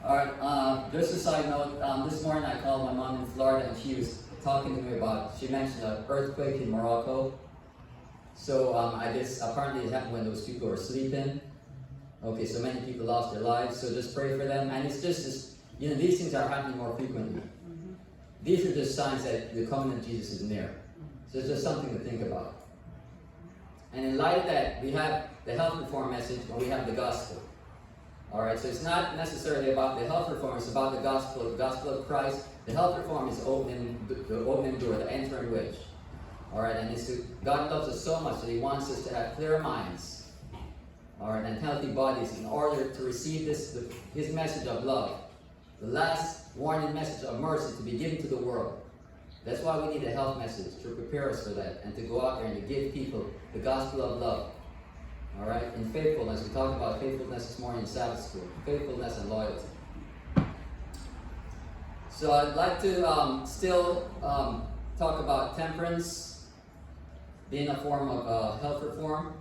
Alright, just a side note, this morning I called my mom in Florida and she was talking to me about, she mentioned an earthquake in Morocco. So I guess apparently it happened when those people were sleeping. Okay, so many people lost their lives, so just pray for them. And it's just, these things are happening more frequently. These are just signs that the coming of Jesus is near. So it's just something to think about. And in light of that, we have the health reform message and we have the gospel. Alright, so it's not necessarily about the health reform, it's about the gospel of Christ. The health reform is the opening door, the entering wedge. Alright, and God loves us so much that He wants us to have clear minds, alright, and healthy bodies in order to receive His message of love. The last warning message of mercy to be given to the world. That's why we need a health message to prepare us for that and to go out there and to give people the gospel of love. Alright, in faithfulness. We talked about faithfulness this morning in Sabbath school. Faithfulness and loyalty. So I'd like to still talk about temperance being a form of health reform.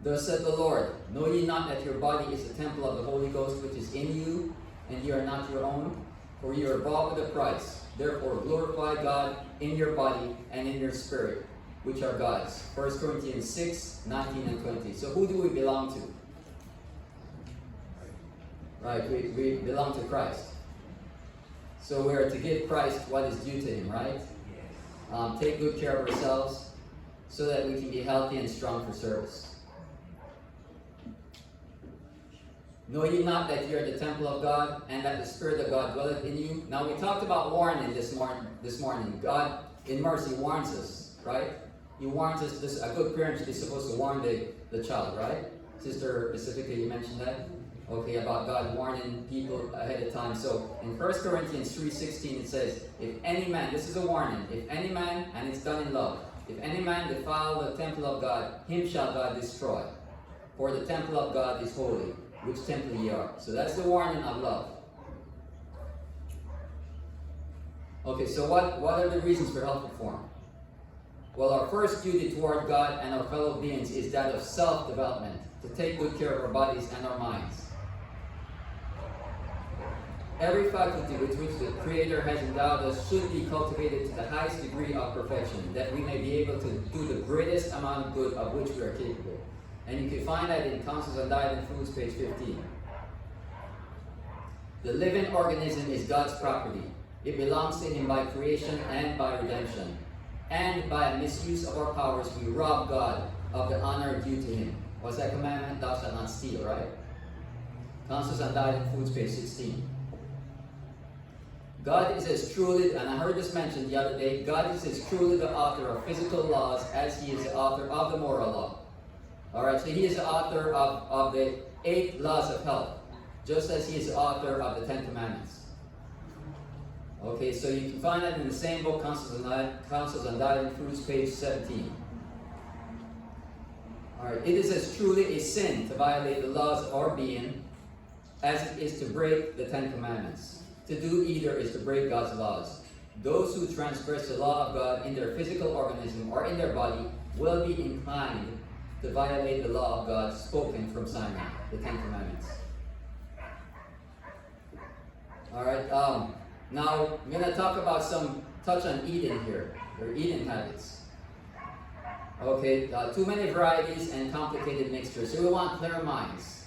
Thus said the Lord, know ye not that your body is the temple of the Holy Ghost which is in you, and ye are not your own? For ye are bought with a price. Therefore glorify God in your body and in your spirit, which are God's. 1 Corinthians 6, 19 and 20. So who do we belong to? Right, we belong to Christ. So we are to give Christ what is due to Him, right? Take good care of ourselves so that we can be healthy and strong for service. Know ye not that ye are the temple of God, and that the Spirit of God dwelleth in you? Now we talked about warning this morning. God, in mercy, warns us, right? He warns us. A good parent is supposed to warn the child, right? Sister Pacifica, you mentioned that? Okay, about God warning people ahead of time. So in 1 Corinthians 3:16 it says, if any man, this is a warning, if any man, and it's done in love, if any man defile the temple of God, him shall God destroy. For the temple of God is holy, which temple ye are. So that's the warning of love. Okay, so what are the reasons for health reform? Well, our first duty toward God and our fellow beings is that of self-development, to take good care of our bodies and our minds. Every faculty with which the Creator has endowed us should be cultivated to the highest degree of perfection, that we may be able to do the greatest amount of good of which we are capable. And you can find that in Counsels on Diet and Foods, page 15. The living organism is God's property. It belongs to Him by creation and by redemption. And by a misuse of our powers, we rob God of the honor due to Him. What's that commandment? Thou shalt not steal, right? Counsels on Diet and Foods, page 16. God is as truly, and I heard this mentioned the other day, God is as truly the author of physical laws as He is the author of the moral law. Alright, so He is the author of the 8 laws of health, just as He is the author of the 10 commandments. Okay, so you can find that in the same book, Counsels on Diet and Foods, page 17. Alright, it is as truly a sin to violate the laws of our being as it is to break the 10 commandments. To do either is to break God's laws. Those who transgress the law of God in their physical organism or in their body will be inclined to violate the law of God spoken from Sinai, the 10 commandments. Alright, now I'm going to talk about touch on eating here, or eating habits. Okay, too many varieties and complicated mixtures. So we want clear minds.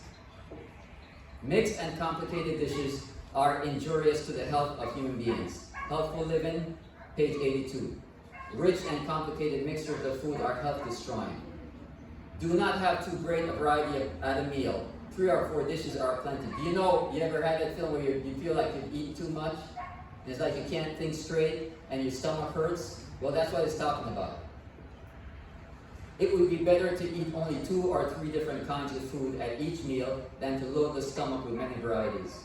Mixed and complicated dishes are injurious to the health of human beings. Healthful living, page 82. Rich and complicated mixtures of food are health destroying. Do not have too great a variety at a meal. 3 or 4 dishes are plenty. Do you know, you ever had that feeling where you feel like you've eaten too much? And it's like you can't think straight and your stomach hurts? Well, that's what it's talking about. It would be better to eat only 2 or 3 different kinds of food at each meal than to load the stomach with many varieties.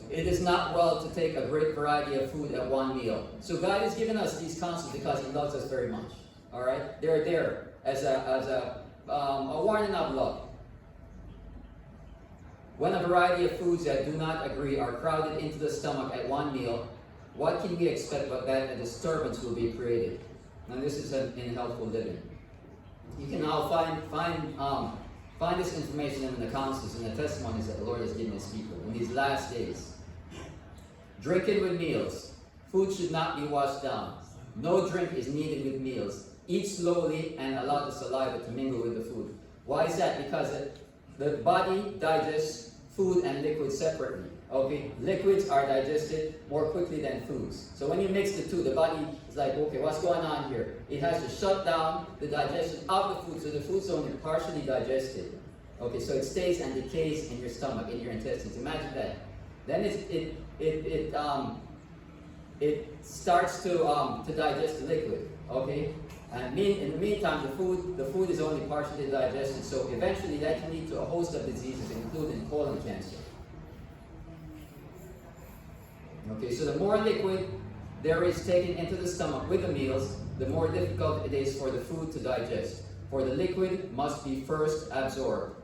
It is not well to take a great variety of food at one meal. So God has given us these counsels because He loves us very much. Alright? They're there as a warning of love. When a variety of foods that do not agree are crowded into the stomach at one meal, what can we expect but that a disturbance will be created? Now this is in healthful living. You can now find Find this information in the counsels and the testimonies that the Lord has given his people in these last days. Drinking with meals. Food should not be washed down. No drink is needed with meals. Eat slowly and allow the saliva to mingle with the food. Why is that? Because the body digests food and liquids separately. Okay, liquids are digested more quickly than foods. So when you mix the two, the body is like, okay, what's going on here? It has to shut down the digestion of the food, so the food's only partially digested. Okay, so it stays and decays in your stomach, in your intestines. Imagine that. Then it starts to digest the liquid. Okay, and in the meantime, the food is only partially digested. So eventually, that can lead to a host of diseases, including colon cancer. Okay, so the more liquid there is taken into the stomach with the meals, the more difficult it is for the food to digest. For the liquid must be first absorbed.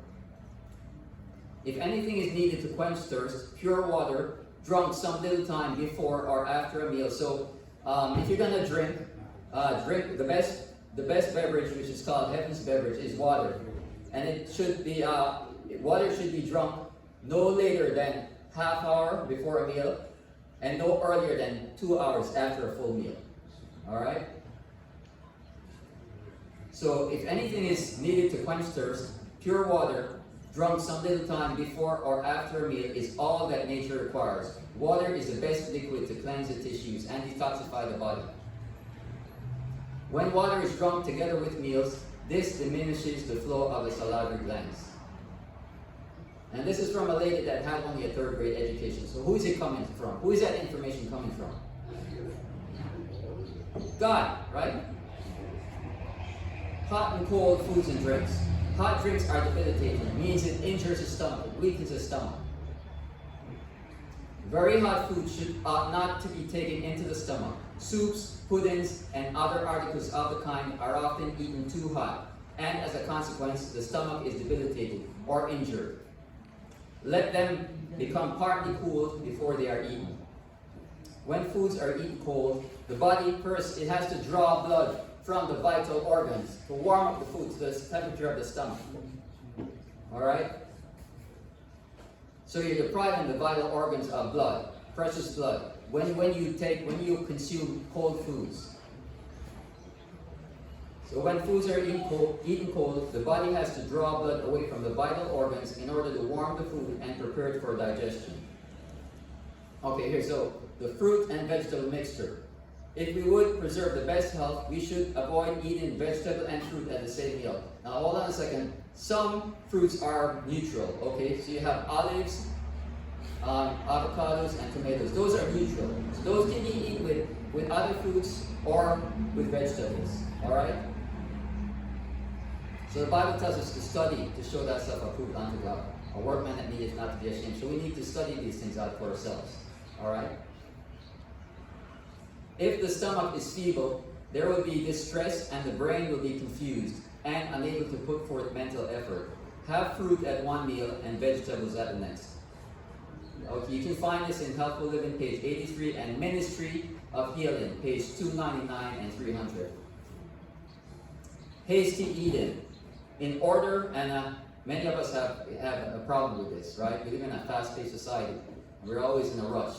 If anything is needed to quench thirst, pure water, drunk some little time before or after a meal. So if you're gonna drink the best beverage, which is called heaven's beverage, is water, and it should be water should be drunk no later than half hour before a meal, and no earlier than 2 hours after a full meal. All right? So if anything is needed to quench thirst, pure water, drunk some little time before or after a meal, is all that nature requires. Water is the best liquid to cleanse the tissues and detoxify the body. When water is drunk together with meals, this diminishes the flow of the salivary glands. And this is from a lady that had only a third grade education. So who is it coming from? Who is that information coming from? God, right? Hot and cold foods and drinks. Hot drinks are debilitating. It means it injures the stomach, it weakens the stomach. Very hot food ought not to be taken into the stomach. Soups, puddings, and other articles of the kind are often eaten too hot, and as a consequence, the stomach is debilitated or injured. Let them become partly cooled before they are eaten. When foods are eaten cold, the body first, it has to draw blood from the vital organs to warm up the food to the temperature of the stomach. Alright? So you're depriving the vital organs of blood, precious blood, when you consume cold foods. So when foods are eaten cold, the body has to draw blood away from the vital organs in order to warm the food and prepare it for digestion. Okay, here, so the fruit and vegetable mixture. If we would preserve the best health, we should avoid eating vegetable and fruit at the same meal. Now hold on a second. Some fruits are neutral, okay? So you have olives, avocados, and tomatoes. Those are neutral. So those can be eaten with other fruits or with vegetables, alright? So the Bible tells us to study to show thyself approved unto God, a workman that needeth not to be ashamed. So we need to study these things out for ourselves. Alright? If the stomach is feeble, there will be distress and the brain will be confused and unable to put forth mental effort. Have fruit at one meal and vegetables at the next. Okay, you can find this in Healthful Living, page 83, and Ministry of Healing, page 299 and 300. Hasty eating. In order, and many of us have a problem with this, right? We live in a fast-paced society. We're always in a rush.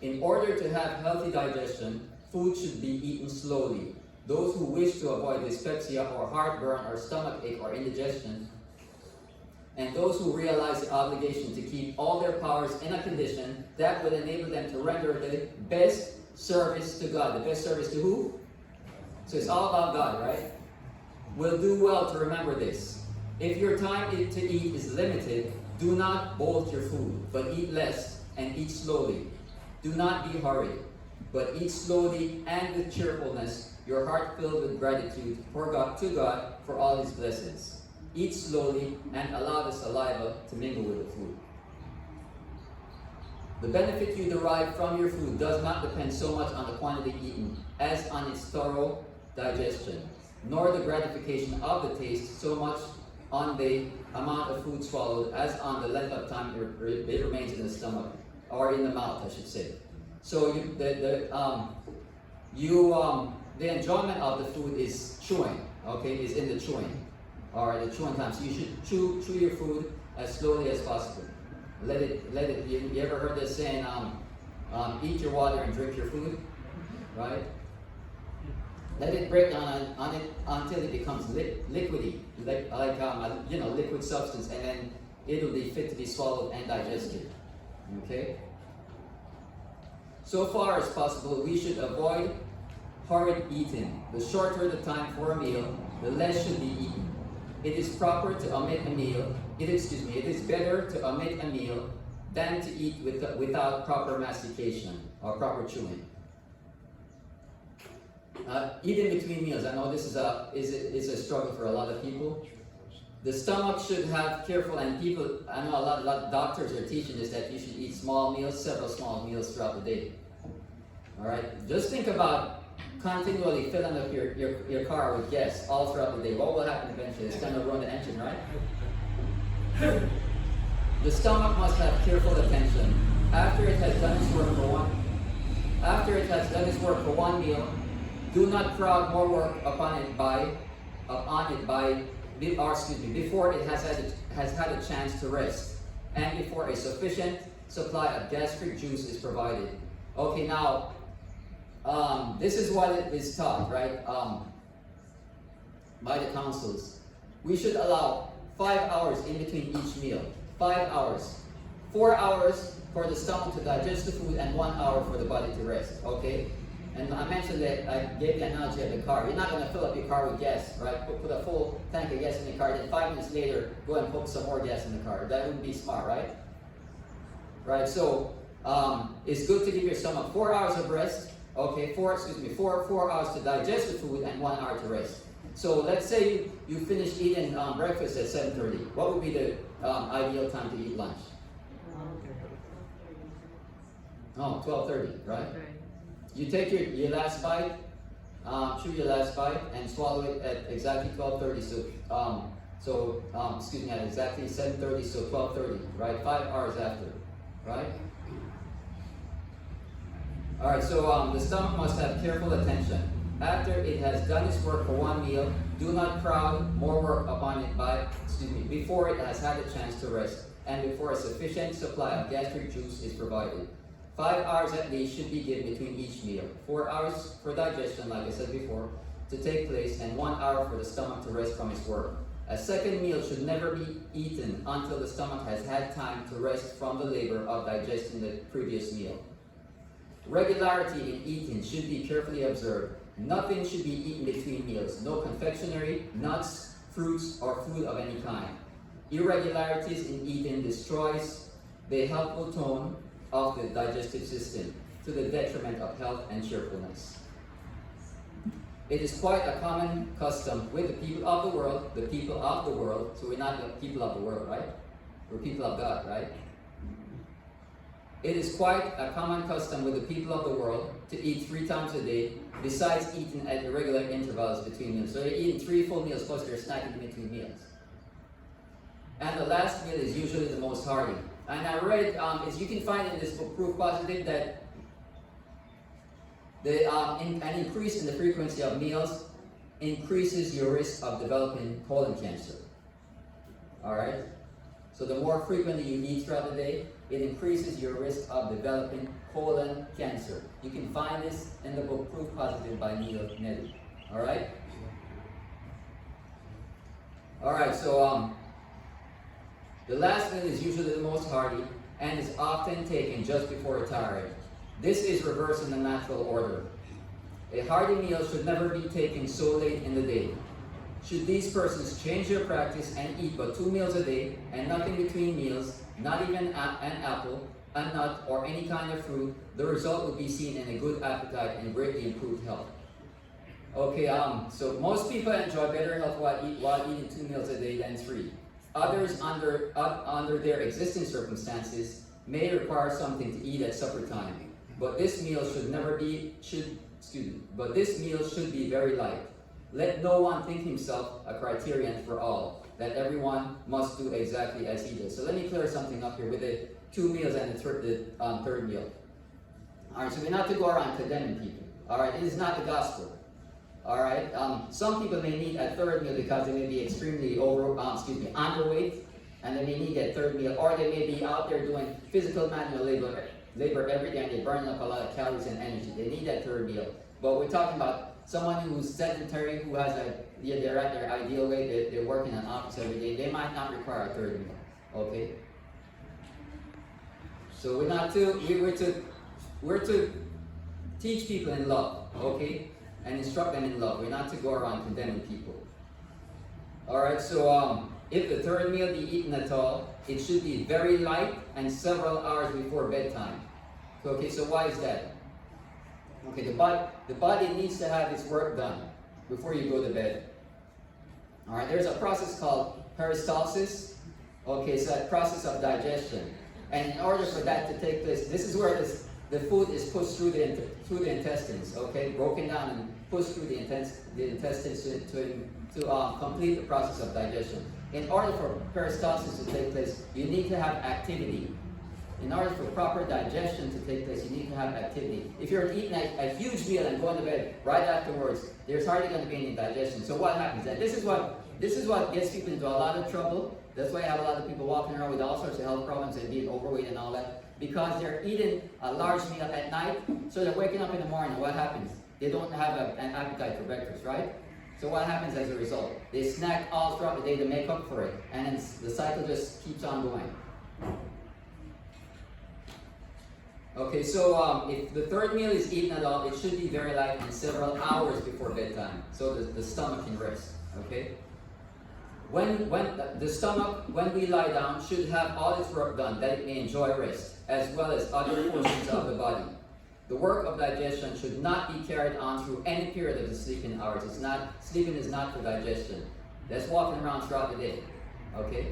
In order to have healthy digestion, food should be eaten slowly. Those who wish to avoid dyspepsia or heartburn or stomach ache or indigestion, and those who realize the obligation to keep all their powers in a condition that would enable them to render the best service to God. The best service to who? So it's all about God, right? Will do well to remember this. If your time to eat is limited, do not bolt your food, but eat less and eat slowly. Do not be hurried, but eat slowly and with cheerfulness, your heart filled with gratitude to God for all his blessings. Eat slowly and allow the saliva to mingle with the food. The benefit you derive from your food does not depend so much on the quantity eaten as on its thorough digestion, nor the gratification of the taste so much on the amount of food swallowed as on the length of time it remains in the stomach, or in the mouth, I should say. So the enjoyment of the food is chewing, okay, is in the chewing, or the chewing time. So you should chew your food as slowly as possible. Let it. You ever heard this saying? Eat your water and drink your food, right? Let it break down on it until it becomes liquidy, like liquid substance, and then it'll be fit to be swallowed and digested. Okay. So far as possible, we should avoid hurried eating. The shorter the time for a meal, the less should be eaten. It is proper to omit a meal. It is better to omit a meal than to eat without proper mastication or proper chewing. Eating between meals. I know this is a struggle for a lot of people. The stomach should have careful, and people, I know a lot of doctors are teaching this, that you should eat small meals, several small meals throughout the day. All right, just think about continually filling up your car with gas all throughout the day. What will happen eventually? It's going to run the engine, right? The stomach must have careful attention. After it has done its work for one meal, do not crowd more work before it has had a chance to rest, and before a sufficient supply of gastric juice is provided. Okay, now this is what it is taught, right? By the councils. We should allow 5 hours in between each meal. 5 hours. 4 hours for the stomach to digest the food, and 1 hour for the body to rest. Okay? And I mentioned that, I gave the analogy of the car. You're not going to fill up your car with gas, right? Put a full tank of gas in the car, then 5 minutes later, go and put some more gas in the car. That wouldn't be smart, right? Right, so it's good to give your stomach 4 hours of rest. Okay, 4 hours to digest the food and 1 hour to rest. So let's say you finish eating breakfast at 7:30. What would be the ideal time to eat lunch? 12:30, right? You take your last bite, chew your last bite, and swallow it at exactly 12:30. At exactly 7:30, so 12:30, right? 5 hours after, right? All right. So the stomach must have careful attention. After it has done its work for one meal, do not crowd more work upon it before it has had a chance to rest, and before a sufficient supply of gastric juice is provided. 5 hours at least should be given between each meal. 4 hours for digestion, like I said before, to take place, and 1 hour for the stomach to rest from its work. A second meal should never be eaten until the stomach has had time to rest from the labor of digesting the previous meal. Regularity in eating should be carefully observed. Nothing should be eaten between meals. No confectionery, nuts, fruits, or food of any kind. Irregularities in eating destroys the healthful tone of the digestive system to the detriment of health and cheerfulness. It is quite a common custom with the people of the world, so we're not the people of the world, right? We're people of God, right? It is quite a common custom with the people of the world to eat 3 times a day, besides eating at irregular intervals between meals. So they're eating 3 full meals plus they're snacking in between meals. And the last meal is usually the most hearty. And I read, as you can find in this book, Proof Positive, that an increase in the frequency of meals increases your risk of developing colon cancer. Alright? So the more frequently you eat throughout the day, it increases your risk of developing colon cancer. You can find this in the book Proof Positive by Neil Neddy. Alright? Alright, so the last meal is usually the most hearty and is often taken just before retiring. This is reversing the natural order. A hearty meal should never be taken so late in the day. Should these persons change their practice and eat but 2 meals a day and nothing between meals, not even an apple, a nut, or any kind of fruit, the result will be seen in a good appetite and greatly improved health. Okay, so most people enjoy better health while eating 2 meals a day than 3. Others, under their existing circumstances, may require something to eat at supper time, but this meal should be very light. Let no one think himself a criterion for all, that everyone must do exactly as he does. So let me clear something up here with the 2 meals and the third meal. All right, so we're not to go around condemning people. All right, it is not the gospel. All right. Some people may need a third meal because they may be extremely underweight, and they may need that third meal, or they may be out there doing physical manual labor every day, and they're burning up a lot of calories and energy. They need that third meal. But we're talking about someone who's sedentary, who has they're at their ideal weight, they're working in an office every day. They might not require a third meal. Okay. So we're to teach people in love. Okay. And instruct them in love. We're not to go around condemning people. Alright, so if the third meal be eaten at all, it should be very light and several hours before bedtime. Okay, so why is that? Okay, the body needs to have its work done before you go to bed. Alright, there's a process called peristalsis. Okay, so that process of digestion. And in order for that to take place, this is where the food is pushed through the intestines, okay, broken down and pushed through the intestines to complete the process of digestion. In order for peristalsis to take place, you need to have activity. In order for proper digestion to take place, you need to have activity. If you're eating a huge meal and going to bed right afterwards, there's hardly going to be any digestion. So what happens? And this is what gets people into a lot of trouble. That's why I have a lot of people walking around with all sorts of health problems and being overweight and all that. Because they're eating a large meal at night, so they're waking up in the morning. What happens? They don't have an appetite for breakfast, right? So what happens as a result? They snack all throughout the day to make up for it, and then the cycle just keeps on going. Okay, so if the third meal is eaten at all, it should be very light and several hours before bedtime, so the stomach can rest. Okay. When the stomach, when we lie down, should have all its work done, that it may enjoy rest, as well as other portions of the body. The work of digestion should not be carried on through any period of the sleeping hours. Sleeping is not for digestion. That's walking around throughout the day. Okay?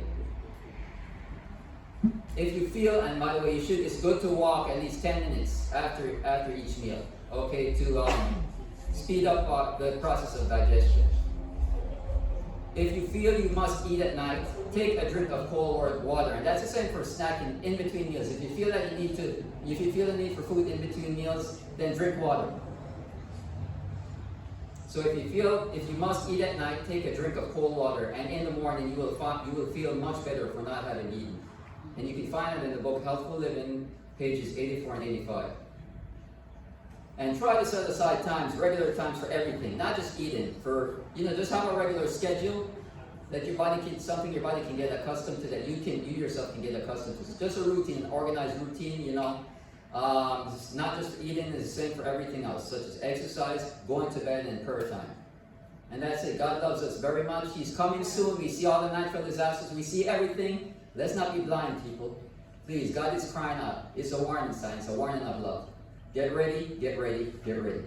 If you feel, and by the way, it's good to walk at least 10 minutes after each meal. Okay, to speed up the process of digestion. If you feel you must eat at night, take a drink of cold water, and that's the same for snacking in between meals. If you feel that if you feel the need for food in between meals, then drink water. So if you must eat at night, take a drink of cold water, and in the morning you will feel much better for not having eaten. And you can find it in the book Healthful Living, pages 84 and 85. And try to set aside regular times for everything, not just eating. Just have a regular schedule that your body can get accustomed to, that you yourself can get accustomed to. Just a routine, an organized routine, not just eating, is the same for everything else, such as exercise, going to bed, and prayer time. And that's it. God loves us very much. He's coming soon. We see all the natural disasters. We see everything. Let's not be blind, people. Please, God is crying out. It's a warning sign. It's a warning of love. Get ready, get ready, get ready.